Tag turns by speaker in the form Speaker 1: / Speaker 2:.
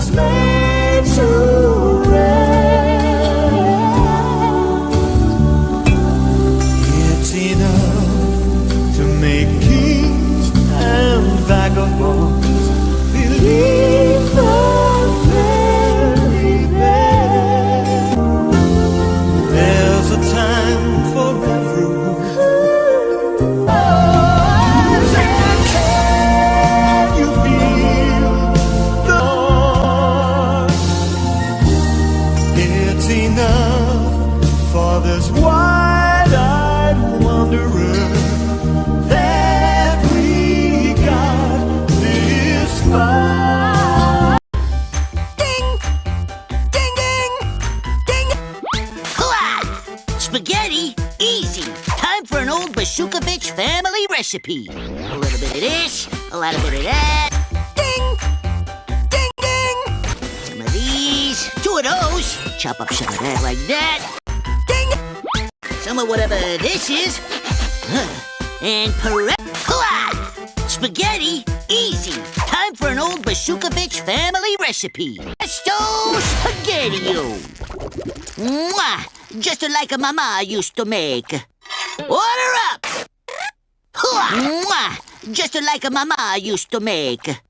Speaker 1: it's laid to rest. It's enough to make kings and vagabonds believe the very best. There's a time for everyone. Can you feel the Lord? It's enough for this wide-eyed wanderer that we got this far.
Speaker 2: Ding! Ding, ding! Ding! Hooah! Spaghetti? Easy. Time for an old Bashukovich family recipe. A little bit of this, a little bit of that. Ding! Ding, ding! Some of these, two of those. Chop up some of that like that. Ding! Some of whatever this is. And Hooah! Spaghetti? Easy. Time for an old Bashukovich family recipe. Pesto spaghetti-o. Mwah! Just like a mama used to make. Order up! Hooah! Mwah! Just like a mama used to make.